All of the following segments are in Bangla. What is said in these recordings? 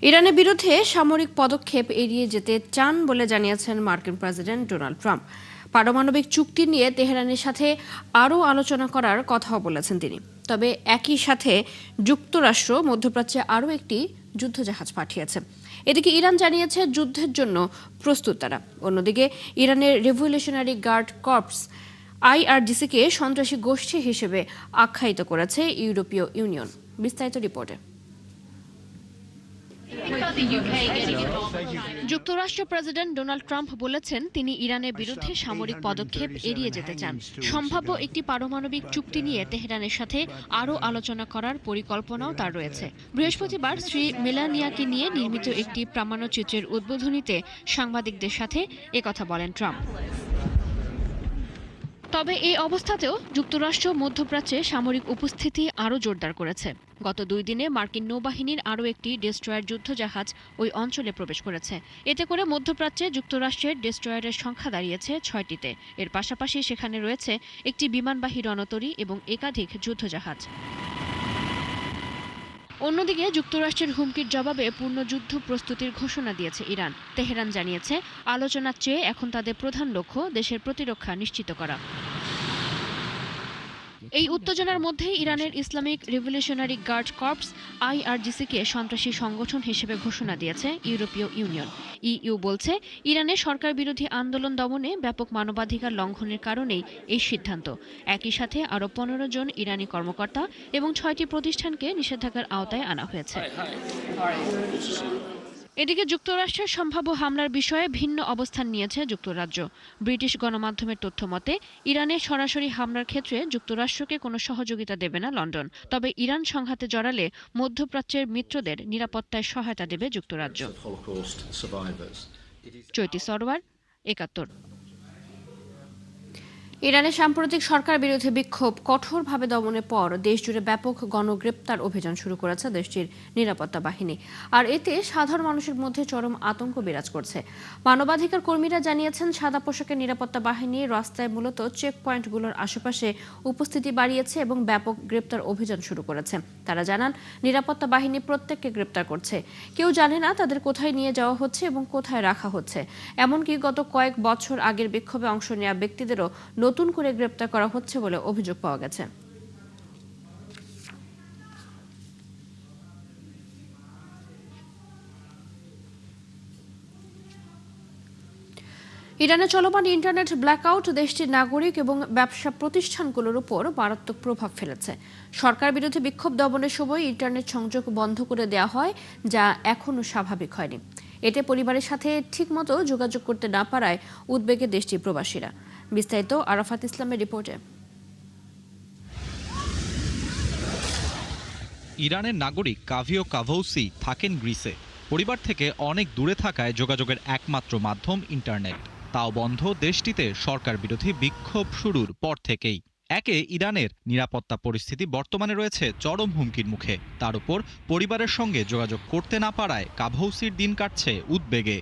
ইরানের বিরুদ্ধে সামরিক পদক্ষেপ এড়িয়ে যেতে চান বলে জানিয়েছেন মার্কিন প্রেসিডেন্ট ডোনাল্ড ট্রাম্প। পারমাণবিক চুক্তি নিয়ে তেহরানের সাথে আরও আলোচনা করার কথাও বলেছেন তিনি। তবে একই সাথে যুক্তরাষ্ট্র মধ্যপ্রাচ্যে আরও একটি যুদ্ধজাহাজ পাঠিয়েছে। এদিকে ইরান জানিয়েছে যুদ্ধের জন্য প্রস্তুত তারা। অন্যদিকে ইরানের রেভলিউশনারি গার্ড কর্পস আইআরজিসিকে সন্ত্রাসী গোষ্ঠী হিসেবে আখ্যায়িত করেছে ইউরোপীয় ইউনিয়ন। বিস্তারিত রিপোর্টে। যুক্তরাষ্ট্র প্রেসিডেন্ট ডোনাল্ড ট্রাম্প বলেছেন তিনি ইরানের বিরুদ্ধে সামরিক পদক্ষেপ এড়িয়ে যেতে চান। সম্ভাব্য একটি পারমাণবিক চুক্তি নিয়ে তেহরানের সাথে আরও আলোচনা করার পরিকল্পনাও তার রয়েছে। বৃহস্পতিবার শ্রী মেলানিয়াকে নিয়ে নির্মিত একটি প্রামাণ্যচিত্রের উদ্বোধনীতে সাংবাদিকদের সাথে একথা বলেন ট্রাম্প। তবে এই অবস্থাতেও যুক্তরাষ্ট্র মধ্যপ্রাচ্যে সামরিক উপস্থিতি আরও জোরদার করেছে। গত 2 দিনে মার্কিন নৌবাহিনীর আরও একটি ডেস্ট্রয়ার যুদ্ধজাহাজ ওই অঞ্চলে প্রবেশ করেছে। এতে করে মধ্যপ্রাচ্যে যুক্তরাষ্ট্রের ডেস্ট্রয়ারের সংখ্যা দাঁড়িয়েছে 6টিতে। এর পাশাপাশি সেখানে রয়েছে একটি বিমানবাহী রণতরী এবং একাধিক যুদ্ধজাহাজ। অন্যদিকে যুক্তরাষ্ট্রের হুমকির জবাবে পূর্ণ যুদ্ধ প্রস্তুতির ঘোষণা দিয়েছে ইরান। তেহরান জানিয়েছে আলোচনার চেয়ে এখন তাদের প্রধান লক্ষ্য দেশের প্রতিরক্ষা নিশ্চিত করা। এই উত্তেজনার মধ্যেই ইরানের ইসলামিক রেভলিউশনারি গার্ড কর্পস আইআরজিসিকে সন্ত্রাসী সংগঠন হিসেবে ঘোষণা দিয়েছে ইউরোপীয় ইউনিয়ন। ইইউ বলছে ইরানের সরকার বিরোধী আন্দোলন দমনে ব্যাপক মানবাধিকার লঙ্ঘনের কারণেই এই সিদ্ধান্ত। একই সাথে আরও 15 জন ইরানি কর্মকর্তা এবং 6টি প্রতিষ্ঠানকে নিষেধাজ্ঞার আওতায় আনা হয়েছে। এদিকে যুক্তরাষ্ট্রের সম্ভাব্য হামলার বিষয়ে ভিন্ন অবস্থান নিয়েছে যুক্তরাজ্য। ব্রিটিশ গণমাধ্যমের তথ্য মতে ইরানে সরাসরি হামলার ক্ষেত্রে যুক্তরাষ্ট্রকে কোনো সহযোগিতা দেবে না লন্ডন। তবে ইরান সংঘাতে জড়ালে মধ্যপ্রাচ্যের মিত্রদের নিরাপত্তায় সহায়তা দেবে যুক্তরাজ্য। চৈতি সরওয়ার, ৭১। ইরানের সাম্প্রতিক সরকার বিরোধী বিক্ষোভ কঠোরভাবে দমনের পর দেশজুড়ে ব্যাপক গণগ্রেপ্তার অভিযান শুরু করেছে দেশটির নিরাপত্তা বাহিনী। আর এতে সাধারণ মানুষের মধ্যে চরম আতঙ্ক বিরাজ করছে। মানবাধিকার কর্মীরা জানিয়েছেন সাদা পোশাকের নিরাপত্তা বাহিনী রাস্তায় মূলত চেক পয়েন্টগুলোর আশেপাশে উপস্থিতি বাড়িয়েছে এবং ব্যাপক গ্রেপ্তার অভিযান শুরু করেছে। তারা জানান নিরাপত্তা বাহিনী প্রত্যেককে গ্রেপ্তার করছে। কেউ জানে না তাদের কোথায় নিয়ে যাওয়া হচ্ছে এবং কোথায় রাখা হচ্ছে। এমনকি গত কয়েক বছর আগের বিক্ষোভে অংশ নেওয়া ব্যক্তিদেরও নতুন করে গ্রেপ্তার করা হচ্ছে বলে অভিযোগ পাওয়া গেছে। ইরানে চলমান ইন্টারনেট ব্ল্যাকআউট দেশটির নাগরিক এবং ব্যবসা প্রতিষ্ঠানগুলোর উপর মারাত্মক প্রভাব ফেলেছে। সরকার বিরোধী বিক্ষোভ দমনের সময় ইন্টারনেট সংযোগ বন্ধ করে দেওয়া হয়, যা এখনও স্বাভাবিক হয়নি। এতে পরিবারের সাথে ঠিকমতো যোগাযোগ করতে না পারায় উদ্বেগে দেশটির প্রবাসীরা। বিস্তারিত আরাফাত ইসলামের রিপোর্টে। ইরানের নাগরিক কাভিও কাভৌসি থাকেন গ্রিসে। পরিবার থেকে অনেক দূরে থাকায় যোগাযোগের একমাত্র মাধ্যম ইন্টারনেট, তাও বন্ধ দেশটিতে সরকার বিরোধী বিক্ষোভ শুরুর পর থেকেই। একে ইরানের নিরাপত্তা পরিস্থিতি বর্তমানে রয়েছে চরম হুমকির মুখে। তার উপর পরিবারের সঙ্গে যোগাযোগ করতে না পারায় কাভৌসির দিন কাটছে উদ্বেগে।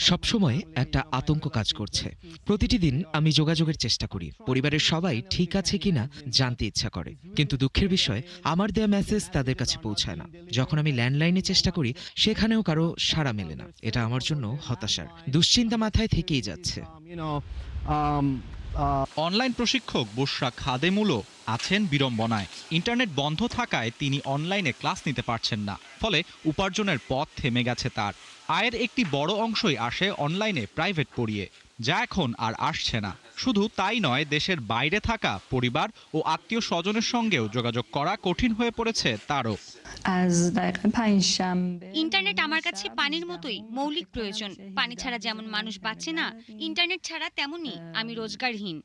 সবসময় একটা আতঙ্ক কাজ করছে। প্রতিটি দিন আমি যোগাযোগের চেষ্টা করি, পরিবারের সবাই ঠিক আছে কিনা জানতে ইচ্ছা করে, কিন্তু দুঃখের বিষয় আমার দেয়া মেসেজ তাদের কাছে পৌঁছায় না। যখন আমি ল্যান্ডলাইনে চেষ্টা করি সেখানেও কারো সাড়া মেলে না। এটা আমার জন্য হতাশার, দুশ্চিন্তা মাথায় থেকেই যাচ্ছে। অনলাইন প্রশিক্ষক বুশরা খাদেমুলও আছেন বিড়ম্বনায়। ইন্টারনেট বন্ধ থাকায় তিনি অনলাইনে ক্লাস নিতে পারছেন না, ফলে উপার্জনের পথ থেমে গেছে তার। আয়ের একটি বড় অংশই আসে অনলাইনে প্রাইভেট পড়িয়ে, যা এখন আর আসছে না। শুধু তাই নয়, দেশের বাইরে থাকা পরিবার ও আত্মীয় স্বজনের সঙ্গেও যোগাযোগ করা কঠিন হয়ে পড়েছে তারও। ইন্টারনেট আমার কাছে পানির মতোই মৌলিক প্রয়োজন। পানি ছাড়া যেমন মানুষ বাঁচে না, ইন্টারনেট ছাড়া তেমনই আমি রোজগারহীন।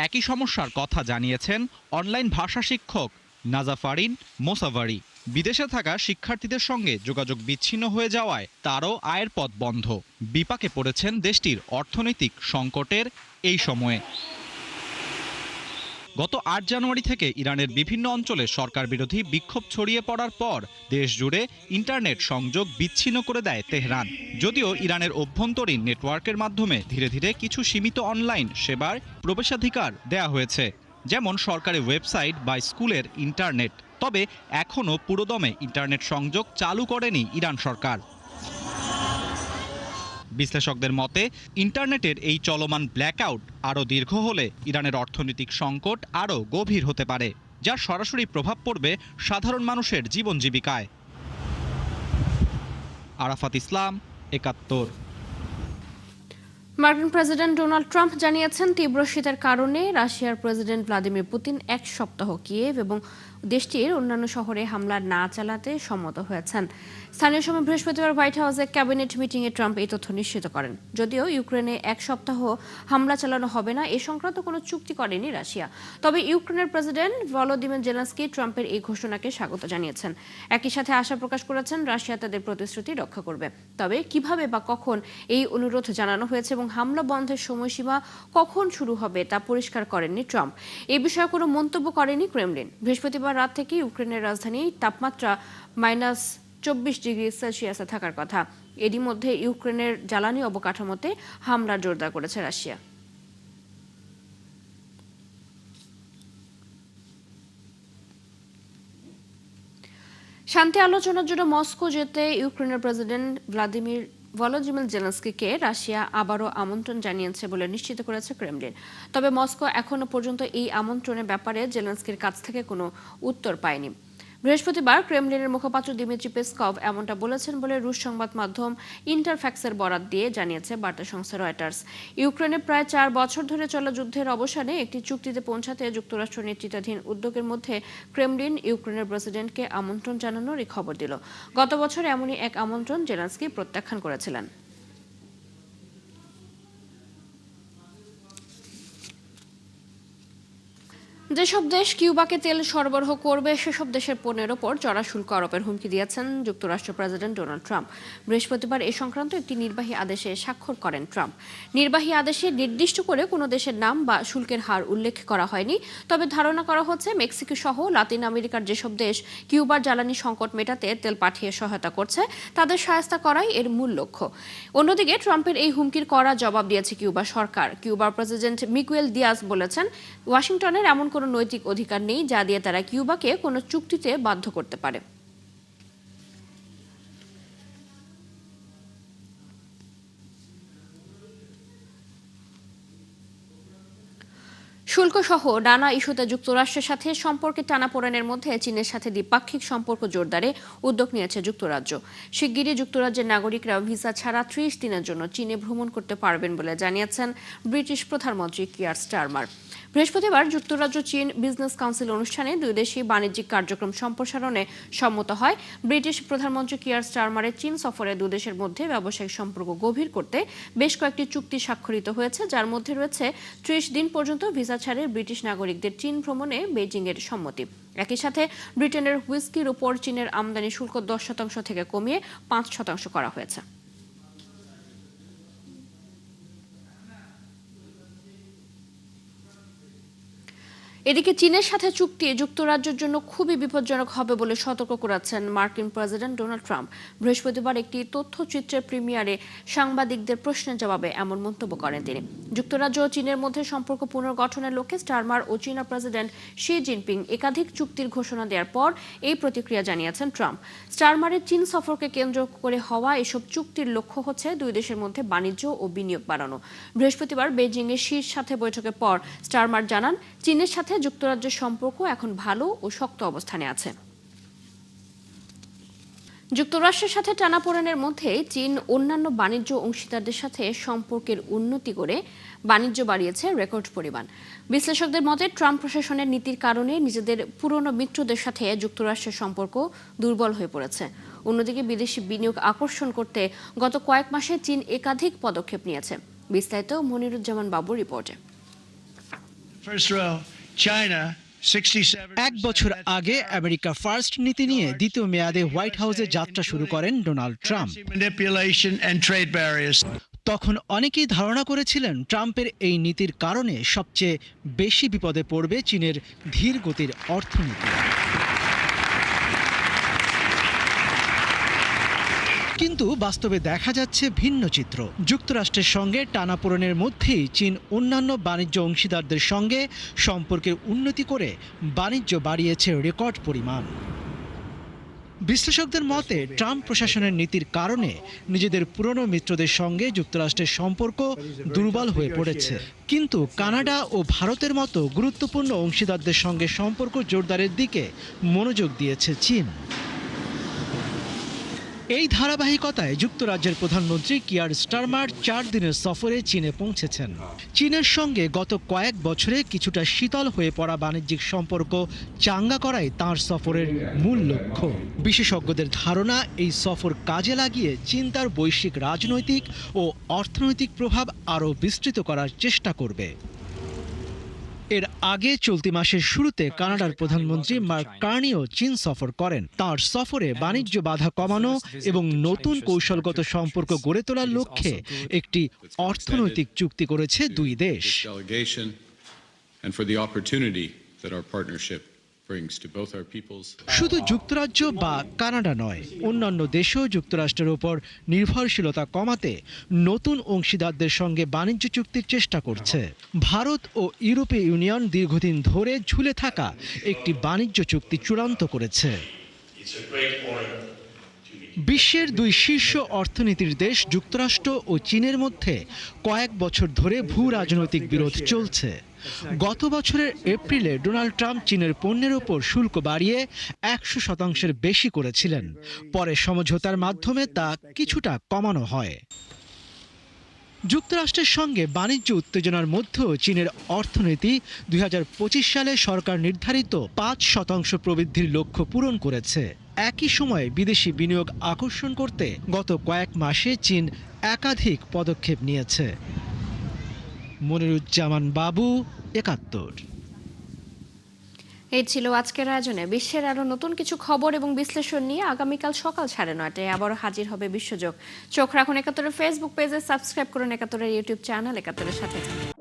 একই সমস্যার কথা জানিয়েছেন অনলাইন ভাষা শিক্ষক নাজাফারিন মোসাভারি। বিদেশে থাকা শিক্ষার্থীদের সঙ্গে যোগাযোগ বিচ্ছিন্ন হয়ে যাওয়ায় তারও আয়ের পথ বন্ধ। বিপাকে পড়েছেন দেশটির অর্থনৈতিক সংকটের এই সময়ে। গত 8 জানুয়ারি থেকে ইরানের বিভিন্ন অঞ্চলে সরকার বিরোধী বিক্ষোভ ছড়িয়ে পড়ার পর দেশ জুড়ে ইন্টারনেট সংযোগ বিচ্ছিন্ন করে দেয় তেহরান। যদিও ইরানের অভ্যন্তরীণ নেটওয়ার্কের মাধ্যমে ধীরে ধীরে কিছু সীমিত অনলাইন সেবার প্রবেশাধিকার দেয়া হয়েছে, যেমন সরকারি ওয়েবসাইট বা স্কুলের ইন্টারনেট। তবে এখনও পুরোদমে ইন্টারনেট সংযোগ চালু করেনি ইরান সরকার। বিশ্লেষকদের মতে ইন্টারনেটের এই চলমান ব্ল্যাকআউট আরও দীর্ঘ হলে ইরানের অর্থনৈতিক সংকট আরও গভীর হতে পারে, যার সরাসরি প্রভাব পড়বে সাধারণ মানুষের জীবন জীবিকায়। আরাফাত ইসলাম, ৭১। মার্কিন প্রেসিডেন্ট ডোনাল্ড ট্রাম্প জানিয়েছেন তীব্র শীতের কারণে রাশিয়ার প্রেসিডেন্ট ভ্লাদিমির পুতিন এক সপ্তাহ কিয়েভ এবং দেশটির অন্যান্য শহরে হামলা না চালাতে সম্মত হয়েছেন। স্থানীয় সময় বৃহস্পতিবার হোয়াইট হাউসে ক্যাবিনেট মিটিংয়ে ট্রাম্প এই তথ্য নিশ্চিত করেন। যদিও ইউক্রেনে এক সপ্তাহ হামলা চালানো হবে না এ সংক্রান্ত কোনো চুক্তি করেনি রাশিয়া, তবে ইউক্রেনের প্রেসিডেন্ট ভলোদিমির জেলেনস্কি ট্রাম্পের এই ঘোষণাকে স্বাগত জানিয়েছেন। একই সাথে আশা প্রকাশ করেছেন রাশিয়া তাদের প্রতিশ্রুতি রক্ষা করবে। তবে কিভাবে বা কখন এই অনুরোধ জানানো হয়েছে এবং হামলা বন্ধের সময়সীমা কখন শুরু হবে তা পরিষ্কার করেননি ট্রাম্প। এ বিষয়ে কোনো মন্তব্য করেনি ক্রেমলিন। বৃহস্পতিবার রাত থেকে ইউক্রেনের রাজধানী তাপমাত্রা -24°C থাকার কথা। এরই মধ্যে ইউক্রেনের জ্বালানি অবকাঠামোতে হামলা জোরদার করেছে রাশিয়া। শান্তি আলোচনার জন্য মস্কো যেতে ইউক্রেনের প্রেসিডেন্ট ভলোদিমির জেলেনস্কিকে রাশিয়া আবারও আমন্ত্রণ জানিয়েছে বলে নিশ্চিত করেছে ক্রেমলিন। তবে মস্কো এখনো পর্যন্ত এই আমন্ত্রণের ব্যাপারে জেলেনস্কির কাছ থেকে কোনো উত্তর পায়নি। বৃহস্পতিবার ক্রেমলিনের মুখপাত্র দিমিত্রি পেসকভ এমনটা বলেছেন বলে রুশ সংবাদ মাধ্যম ইন্টারফ্যাক্সের বরাত দিয়ে জানিয়েছে বার্তা সংস্থা রয়টার্স। ইউক্রেনে প্রায় 4 বছর ধরে চলা যুদ্ধের অবসানে একটি চুক্তিতে পৌঁছাতে যুক্তরাষ্ট্র নেতৃত্বাধীন উদ্যোগের মধ্যে ক্রেমলিন ইউক্রেনের প্রেসিডেন্টকে আমন্ত্রণ জানানোর এই খবর দিল। গত বছর এমনই এক আমন্ত্রণ জেলেনস্কি প্রত্যাখ্যান করেছিলেন। যেসব দেশ কিউবাকে তেল সরবরাহ করবে সেসব দেশের পণ্যের ওপর চড়া শুল্ক আরোপের হুমকি দিয়েছেন যুক্তরাষ্ট্র প্রেসিডেন্ট ডোনাল্ড ট্রাম্প। বৃহস্পতিবার এ সংক্রান্ত একটি নির্বাহী আদেশে স্বাক্ষর করেন ট্রাম্প। নির্বাহী আদেশে নির্দিষ্ট করে কোনো দেশের নাম বা শুল্কের হার উল্লেখ করা হয়নি, তবে ধারণা করা হচ্ছে মেক্সিকো সহ লাতিন আমেরিকার যেসব দেশ কিউবার জ্বালানি সংকট মেটাতে তেল পাঠিয়ে সহায়তা করছে তাদের সহায়তা করাই এর মূল লক্ষ্য। অন্যদিকে ট্রাম্পের এই হুমকির কড়া জবাব দিয়েছে কিউবা সরকার। কিউবার প্রেসিডেন্ট মিগুয়েল দিয়াজ বলেছেন ওয়াশিংটনের এমন কোনো নৈতিক অধিকার নেই যা দিয়ে তারা কিউবাকে কোনো চুক্তিতে বাধ্য করতে পারে। শুল্ক সহ নানা ইস্যুতে যুক্তরাষ্ট্রের সাথে সম্পর্কের টানাপোড়েনের মধ্যে চীনের সাথে দ্বিপাক্ষিক সম্পর্ক জোরদারে উদ্যোগ নিয়েছে যুক্তরাজ্য। শিগগিরই যুক্তরাজ্যের নাগরিকরা ভিসা ছাড়া 30 দিনের জন্য চীনে ভ্রমণ করতে পারবেন বলে জানিয়েছেন ব্রিটিশ প্রধানমন্ত্রী কিয়ার স্টারমার। বৃহস্পতিবার যুক্তরাজ্য চীন বিজনেস কাউন্সিল অনুষ্ঠানে দুই দেশই বাণিজ্যিক কার্যক্রম সম্প্রসারণে সম্মত হয়। ব্রিটিশ প্রধানমন্ত্রী কিয়ার স্টারমারের চীন সফরে দুই দেশের মধ্যে ব্যবসায়িক সম্পর্ক গভীর করতে বেশ কয়েকটি চুক্তি স্বাক্ষরিত হয়েছে, যার মধ্যে রয়েছে 30 দিন পর্যন্ত ভিসা ছাড়ের ব্রিটিশ নাগরিকদের চীন ভ্রমণে বেইজিংয়ের সম্মতি। একই সাথে ব্রিটেনের হুইস্কির উপর চীনের আমদানি শুল্ক 10% থেকে কমিয়ে 5% করা হয়েছে। এদিকে চীনের সাথে চুক্তি যুক্তরাজ্যের জন্য খুবই বিপজ্জনক হবে বলে সতর্ক করেছেন মার্কিন প্রেসিডেন্ট ডোনাল্ড ট্রাম্প। বৃহস্পতিবার একটি তথ্যচিত্রের প্রিমিয়ারে সাংবাদিকদের প্রশ্নের জবাবে এমন মন্তব্য করেন তিনি। যুক্তরাজ্য ও চীনের মধ্যে সম্পর্ক পুনর্গঠনের লক্ষ্যে স্টারমার ও চীনা প্রেসিডেন্ট শি জিনপিং একাধিক চুক্তির ঘোষণা দেওয়ার পর এই প্রতিক্রিয়া জানিয়েছেন ট্রাম্প। স্টারমারের চীন সফরকে কেন্দ্র করে হওয়া এসব চুক্তির লক্ষ্য হচ্ছে দুই দেশের মধ্যে বাণিজ্য ও বিনিয়োগ বাড়ানো। বৃহস্পতিবার বেইজিংয়ে শীর সাথে বৈঠকের পর স্টারমার জানান চীনের সাথে যুক্তরাজ্যের সম্পর্ক এখন ভালো ও শক্ত অবস্থানে আছে। যুক্তরাষ্ট্রের সাথে টানাপোড়েনের মধ্যে চীন অন্যান্য বাণিজ্য অংশীদারদের সাথে সম্পর্কের উন্নতি করে বাণিজ্য বাড়িয়েছে রেকর্ড পরিমাণ। বিশ্লেষকদের মতে ট্রাম্প প্রশাসনের নীতির কারণে নিজেদের পুরনো মিত্রদের সাথে যুক্তরাষ্ট্রের সম্পর্ক দুর্বল হয়ে পড়েছে। অন্যদিকে বিদেশি বিনিয়োগ আকর্ষণ করতে গত কয়েক মাসে চীন একাধিক পদক্ষেপ নিয়েছে। বিস্তারিত মনিরুজ্জামান বাবুর রিপোর্টে। এক বছর আগে আমেরিকা ফার্স্ট নীতি নিয়ে দ্বিতীয় মেয়াদে হোয়াইট হাউসে যাত্রা শুরু করেন ডোনাল্ড ট্রাম্প। তখন অনেকেই ধারণা করেছিলেন ট্রাম্পের এই নীতির কারণে সবচেয়ে বেশি বিপদে পড়বে চীনের ধীর গতির অর্থনীতি। কিন্তু বাস্তবে দেখা যাচ্ছে ভিন্ন চিত্র। যুক্তরাষ্ট্রের সঙ্গে টানাপোড়েনের মধ্যেই চীন অন্যান্য বাণিজ্য অংশীদারদের সঙ্গে সম্পর্কের উন্নতি করে বাণিজ্য বাড়িয়েছে রেকর্ড পরিমাণ। বিশ্লেষকদের মতে ট্রাম্প প্রশাসনের নীতির কারণে নিজেদের পুরনো মিত্রদের সঙ্গে যুক্তরাষ্ট্রের সম্পর্ক দুর্বল হয়ে পড়েছে। কিন্তু কানাডা ও ভারতের মতো গুরুত্বপূর্ণ অংশীদারদের সঙ্গে সম্পর্ক জোরদারের দিকে মনোযোগ দিয়েছে চীন। এই ধারাবাহিকতায় যুক্তরাজ্যের প্রধানমন্ত্রী কিয়ার স্টারমার 4 দিনের সফরে চীনে পৌঁছেছেন। চীনের সঙ্গে গত কয়েক বছরে কিছুটা শীতল হয়ে পড়া বাণিজ্যিক সম্পর্ক চাঙ্গা করাই তাঁর সফরের মূল লক্ষ্য। বিশেষজ্ঞদের ধারণা, এই সফর কাজে লাগিয়ে চীন তার বৈশ্বিক রাজনৈতিক ও অর্থনৈতিক প্রভাব আরও বিস্তৃত করার চেষ্টা করবে। এর আগে চলতি মাসের শুরুতে কানাডার প্রধানমন্ত্রী মার্ক কার্নিও চীন সফর করেন। তার সফরে বাণিজ্য বাধা কমানো এবং নতুন কৌশলগত সম্পর্ক গড়ে তোলার লক্ষ্যে একটি অর্থনৈতিক চুক্তি করেছে দুই দেশ। শুধু যুক্তরাজ্য বা কানাডা নয়, অন্যান্য দেশও যুক্তরাষ্ট্রের উপর নির্ভরশীলতা কমাতে নতুন অংশীদারদের সঙ্গে বাণিজ্য চুক্তির চেষ্টা করছে। ভারত ও ইউরোপীয় ইউনিয়ন দীর্ঘদিন ধরে ঝুলে থাকা একটি বাণিজ্য চুক্তি চূড়ান্ত করেছে। বিশ্বের দুই শীর্ষ অর্থনীতির দেশ যুক্তরাষ্ট্র ও চীনের মধ্যে কয়েক বছর ধরে ভূ রাজনৈতিক বিরোধ চলছে। গত বছরের এপ্রিলে ডোনাল্ড ট্রাম্প চীনের পণ্যের ওপর শুল্ক বাড়িয়ে 100% বেশি করেছিলেন। পরে সমঝোতার মাধ্যমে তা কিছুটা কমানো হয়। যুক্তরাষ্ট্রের সঙ্গে বাণিজ্য উত্তেজনার মধ্যেও চীনের অর্থনীতি 2025 সালে সরকার নির্ধারিত 5% প্রবৃদ্ধির লক্ষ্য পূরণ করেছে। একই সময়ে বিদেশি বিনিয়োগ আকর্ষণ করতে গত কয়েক মাসে চীন একাধিক পদক্ষেপ নিয়েছে। মনিরুজ্জামান বাবু, ৭১। এই ছিল আজকের আয়োজনে। বিশ্বের আরো নতুন কিছু খবর এবং বিশ্লেষণ নিয়ে আগামীকাল সকাল 9:30টায় আবারও হাজির হবে বিশ্বযোগ। চোখ রাখুন ৭১-এর ফেসবুক পেজে, সাবস্ক্রাইব করুন ৭১-এর ইউটিউব চ্যানেল। ৭১-এর সাথে থাকুন।